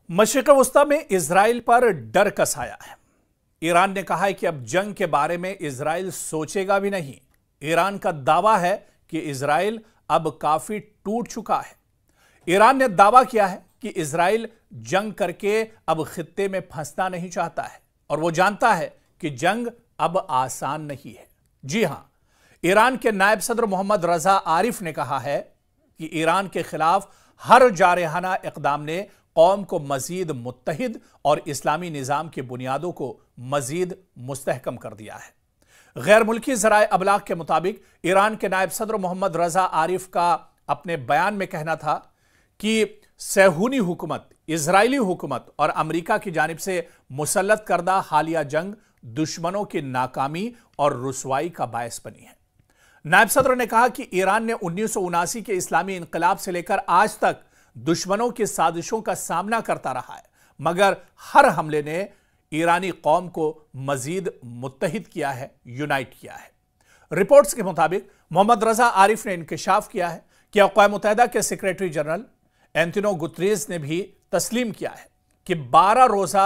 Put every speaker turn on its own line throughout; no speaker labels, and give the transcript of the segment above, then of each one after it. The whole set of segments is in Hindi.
मशरिक़ वस्ता में इजराइल पर डर का साया है। ईरान ने कहा है कि अब जंग के बारे में इजराइल सोचेगा भी नहीं। ईरान का दावा है कि इजराइल अब काफी टूट चुका है। ईरान ने दावा किया है कि इजराइल जंग करके अब खित्ते में फंसना नहीं चाहता है और वो जानता है कि जंग अब आसान नहीं है। जी हां, ईरान के नायब सदर मोहम्मद रजा आरिफ ने कहा है कि ईरान के खिलाफ हर जारहाना इक़दाम ने कौम को मजीद मुत्तहिद और इस्लामी निज़ाम की बुनियादों को मजीद मुस्तहकम कर दिया है। गैर मुल्की ज़राए अबलाग के मुताबिक ईरान के नायब सदर मोहम्मद रजा आरिफ का अपने बयान में कहना था कि सहूनी हुकूमत, इजरायली हुकूमत और अमरीका की जानिब से मुसल्लत करदा हालिया जंग दुश्मनों की नाकामी और रुसवाई का बायस बनी है। नायब सदर ने कहा कि ईरान ने 1979 के इस्लामी इनकलाब से लेकर आज तक दुश्मनों की साजिशों का सामना करता रहा है, मगर हर हमले ने ईरानी कौम को मजीद मुत्तहिद किया है, यूनाइट किया है। रिपोर्ट्स के मुताबिक मोहम्मद रजा आरिफ ने इंकशाफ किया है कि अक़वाम मुत्तहिदा के सेक्रेटरी जनरल एंटोनियो गुतरेस ने भी तस्लीम किया है कि 12 रोज़ा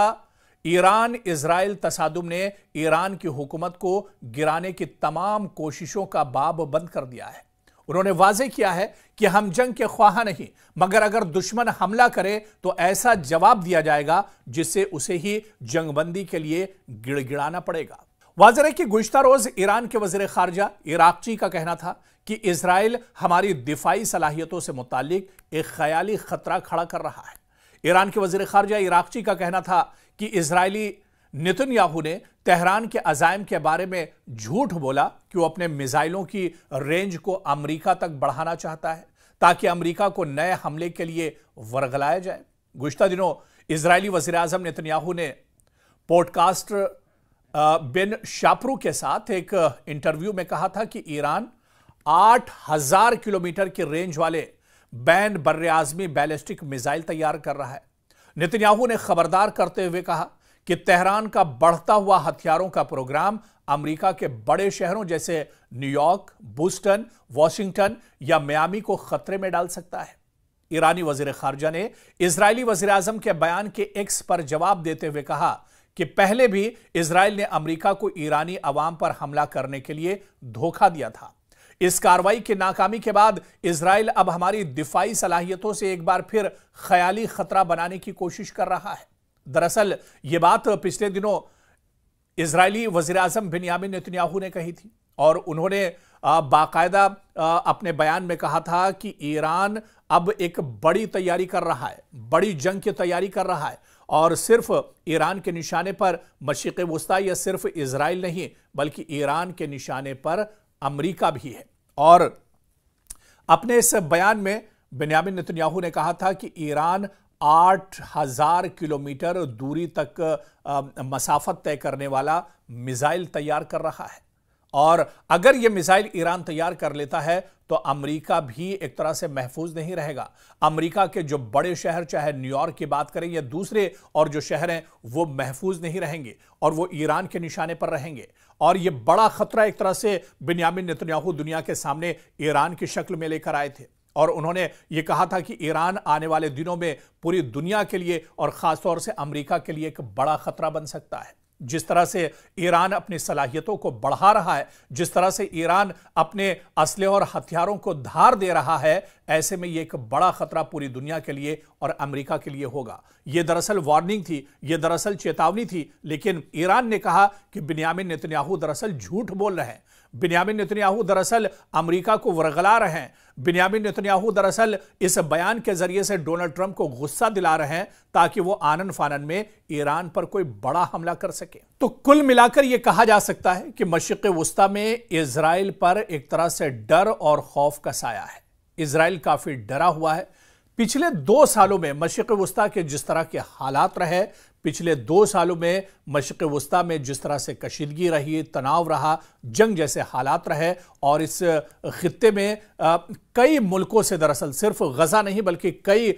ईरान इजराइल तसादुम ने ईरान की हुकूमत को गिराने की तमाम कोशिशों का बाब बंद कर दिया है। उन्होंने वाज़ेह किया है कि हम जंग के ख्वाहा नहीं, मगर अगर दुश्मन हमला करे तो ऐसा जवाब दिया जाएगा जिससे उसे ही जंगबंदी के लिए गिड़गिड़ाना पड़ेगा। वाज़ेह है कि गुज़िश्ता रोज ईरान के वज़ीर ख़ारजा इराक़ची का कहना था कि इजराइल हमारी दिफाई सलाहियतों से मुतालिक एक ख़याली खतरा खड़ा कर रहा है। ईरान के वज़ीर ख़ारजा इराक़ची का कहना था कि इजरायली नेतन्याहू ने तेहरान के अज़ाइम के बारे में झूठ बोला कि वो अपने मिसाइलों की रेंज को अमेरिका तक बढ़ाना चाहता है ताकि अमेरिका को नए हमले के लिए वर्गलाया जाए। गुज़िश्ता दिनों इजरायली वज़ीर आज़म नेतन्याहू ने पॉडकास्ट बेन शापरू के साथ एक इंटरव्यू में कहा था कि ईरान 8000 किलोमीटर की रेंज वाले बैन बर्रे आज़मी बैलिस्टिक मिसाइल तैयार कर रहा है। नेतन्याहू ने खबरदार करते हुए कहा कि तेहरान का बढ़ता हुआ हथियारों का प्रोग्राम अमेरिका के बड़े शहरों जैसे न्यूयॉर्क, बोस्टन, वॉशिंगटन या मियामी को खतरे में डाल सकता है। ईरानी वज़ीर ख़ारजा ने इजरायली वज़ीर आज़म के बयान के एक्स पर जवाब देते हुए कहा कि पहले भी इजराइल ने अमेरिका को ईरानी अवाम पर हमला करने के लिए धोखा दिया था। इस कार्रवाई की नाकामी के बाद इजराइल अब हमारी दिफाई सलाहियतों से एक बार फिर ख्याली खतरा बनाने की कोशिश कर रहा है। दरअसल यह बात पिछले दिनों इजरायली वज़ीर आज़म बिन्यामिन नेतन्याहू ने कही थी और उन्होंने बाकायदा अपने बयान में कहा था कि ईरान अब एक बड़ी तैयारी कर रहा है, बड़ी जंग की तैयारी कर रहा है और सिर्फ ईरान के निशाने पर मशरिक़ वस्ता या सिर्फ इजराइल नहीं बल्कि ईरान के निशाने पर अमेरिका भी है। और अपने इस बयान में बिन्यामिन नेतन्याहू ने कहा था कि ईरान 8000 किलोमीटर दूरी तक मसाफत तय करने वाला मिसाइल तैयार कर रहा है और अगर यह मिसाइल ईरान तैयार कर लेता है तो अमेरिका भी एक तरह से महफूज नहीं रहेगा। अमेरिका के जो बड़े शहर, चाहे न्यूयॉर्क की बात करें या दूसरे और जो शहर हैं, वो महफूज नहीं रहेंगे और वो ईरान के निशाने पर रहेंगे। और यह बड़ा खतरा एक तरह से बिन्यामिन नेतन्याहू दुनिया के सामने ईरान की शक्ल में लेकर आए थे और उन्होंने ये कहा था कि ईरान आने वाले दिनों में पूरी दुनिया के लिए और खासतौर से अमेरिका के लिए एक बड़ा खतरा बन सकता है। जिस तरह से ईरान अपनी सलाहियतों को बढ़ा रहा है, जिस तरह से ईरान अपने असले और हथियारों को धार दे रहा है, ऐसे में यह एक बड़ा खतरा पूरी दुनिया के लिए और अमेरिका के लिए होगा। यह दरअसल वार्निंग थी, यह दरअसल चेतावनी थी, लेकिन ईरान ने कहा कि बिन्यामिन नेतन्याहू दरअसल झूठ बोल रहे हैं। बिन्यामिन नेतन्याहू दरअसल अमेरिका को वर्गला रहे हैं। बिन्यामिन नेतन्याहू दरअसल इस बयान के जरिए से डोनाल्ड ट्रंप को गुस्सा दिला रहे हैं ताकि वो आनन फानन में ईरान पर कोई बड़ा हमला कर सके। तो कुल मिलाकर यह कहा जा सकता है कि मशरिक़ वस्ता में इजराइल पर एक तरह से डर और खौफ का साया है। इजराइल काफी डरा हुआ है। पिछले 2 सालों में मशरिक़ वस्ता के जिस तरह के हालात रहे, पिछले 2 सालों में मशरिक़ वस्ता में जिस तरह से कशीदगी रही, तनाव रहा, जंग जैसे हालात रहे और इस खित्ते में कई मुल्कों से, दरअसल सिर्फ गजा नहीं बल्कि कई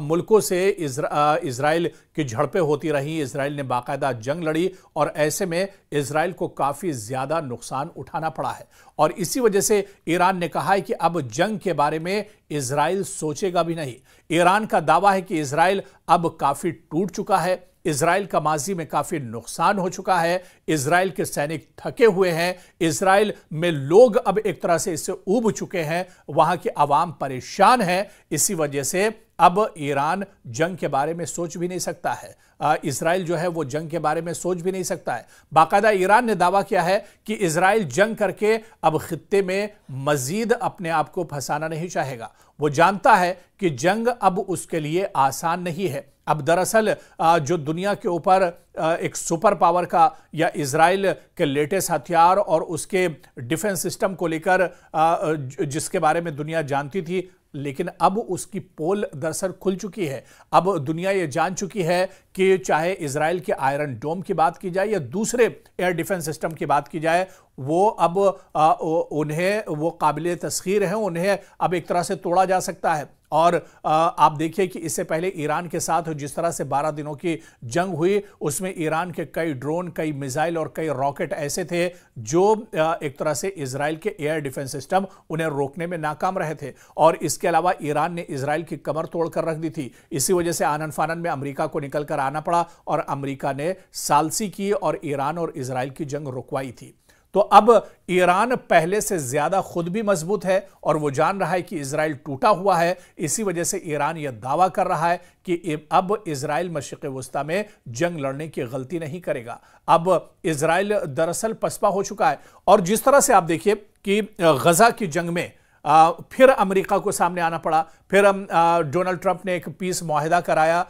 मुल्कों से इजराइल की झड़पें होती रही। इजराइल ने बाकायदा जंग लड़ी और ऐसे में इजराइल को काफ़ी ज़्यादा नुकसान उठाना पड़ा है और इसी वजह से ईरान ने कहा है कि अब जंग के बारे में इजराइल सोचेगा भी नहीं। ईरान का दावा है कि इजराइल अब काफ़ी टूट चुका है, इजराइल का माजी में काफ़ी नुकसान हो चुका है, इजराइल के सैनिक थके हुए हैं, इजराइल में लोग अब एक तरह से इससे ऊब चुके हैं, वहां की आवाम परेशान है। इसी वजह से अब ईरान जंग के बारे में सोच भी नहीं सकता है, इजराइल जो है वो जंग के बारे में सोच भी नहीं सकता है। बाकायदा ईरान ने दावा किया है कि इजराइल जंग करके अब खित्ते में मजीद अपने आप को फंसाना नहीं चाहेगा। वो जानता है कि जंग अब उसके लिए आसान नहीं है। अब दरअसल जो दुनिया के ऊपर एक सुपर पावर का या इजराइल के लेटेस्ट हथियार और उसके डिफेंस सिस्टम को लेकर जिसके बारे में दुनिया जानती थी, लेकिन अब उसकी पोल दरअसल खुल चुकी है। अब दुनिया ये जान चुकी है कि चाहे इजराइल के आयरन डोम की बात की जाए या दूसरे एयर डिफेंस सिस्टम की बात की जाए, वो अब उन्हें वो काबिल तस्खीर हैं, उन्हें अब एक तरह से तोड़ा जा सकता है। और आप देखिए कि इससे पहले ईरान के साथ जिस तरह से 12 दिनों की जंग हुई, उसमें ईरान के कई ड्रोन, कई मिसाइल और कई रॉकेट ऐसे थे जो एक तरह से इजराइल के एयर डिफेंस सिस्टम उन्हें रोकने में नाकाम रहे थे। और इसके अलावा ईरान ने इजराइल की कमर तोड़कर रख दी थी। इसी वजह से आनन फानन में अमेरिका को निकलकर आना पड़ा और अमेरिका ने सालसी की और ईरान और इजराइल की जंग रुकवाई थी। तो अब ईरान पहले से ज्यादा खुद भी मजबूत है और वो जान रहा है कि इजराइल टूटा हुआ है। इसी वजह से ईरान यह दावा कर रहा है कि अब इजराइल मशरिक़ वस्ता में जंग लड़ने की गलती नहीं करेगा। अब इजराइल दरअसल पसपा हो चुका है और जिस तरह से आप देखिए कि गजा की जंग में फिर अमेरिका को सामने आना पड़ा, फिर डोनाल्ड ट्रंप ने एक पीस मुआहिदा कराया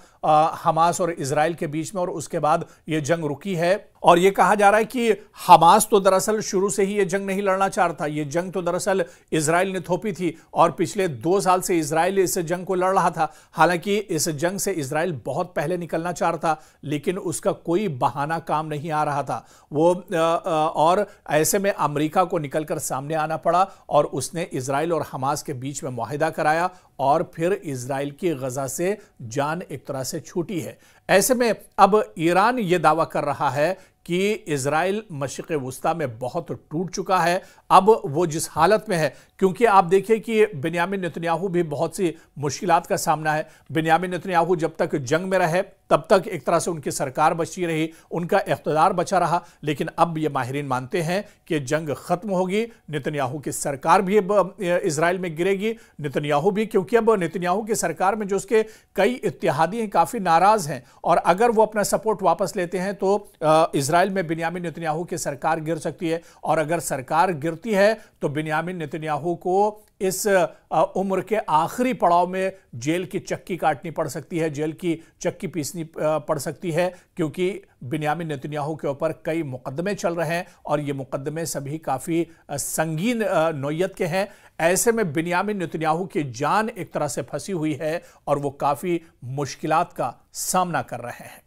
हमास और इजराइल के बीच में और उसके बाद यह जंग रुकी है। और यह कहा जा रहा है कि हमास तो दरअसल शुरू से ही यह जंग नहीं लड़ना चाह रहा था, यह जंग तो दरअसल इजराइल ने थोपी थी और पिछले 2 साल से इजराइल इस जंग को लड़ रहा था। हालांकि इस जंग से इजराइल बहुत पहले निकलना चाह रहा था, लेकिन उसका कोई बहाना काम नहीं आ रहा था वो और ऐसे में अमेरिका को निकलकर सामने आना पड़ा और उसने इजराइल और हमास के बीच में मुआहिदा कराया और फिर इजराइल की गजा से जान एक तरह से छूटी है। ऐसे में अब ईरान यह दावा कर रहा है कि इजराइल मशरिक़ वस्ता में बहुत टूट चुका है। अब वो जिस हालत में है, क्योंकि आप देखिए कि बिन्यामिन नेतन्याहू भी बहुत सी मुश्किलात का सामना है। बिन्यामिन नेतन्याहू जब तक जंग में रहे तब तक एक तरह से उनकी सरकार बची रही, उनका इख्तिदार बचा रहा, लेकिन अब ये माहिरीन मानते हैं कि जंग खत्म होगी, नेतन्याहू की सरकार भी अब इजराइल में गिरेगी। नेतन्याहू भी, क्योंकि अब नेतन्याहू की सरकार में जो उसके कई इत्तेहादी हैं काफ़ी नाराज़ हैं और अगर वो अपना सपोर्ट वापस लेते हैं तो इजराइल में बिन्यामिन नेतन्याहू की सरकार गिर सकती है और अगर सरकार गिरती है तो बिन्यामिन नेतन्याहू को इस उम्र के आखिरी पड़ाव में जेल की चक्की काटनी पड़ सकती है, जेल की चक्की पीसनी पड़ सकती है, क्योंकि बिन्यामिन नेतन्याहू के ऊपर कई मुकदमे चल रहे हैं और ये मुकदमे सभी काफ़ी संगीन नौयत के हैं। ऐसे में बिन्यामिन नेतन्याहू की जान एक तरह से फंसी हुई है और वो काफ़ी मुश्किलात का सामना कर रहे हैं।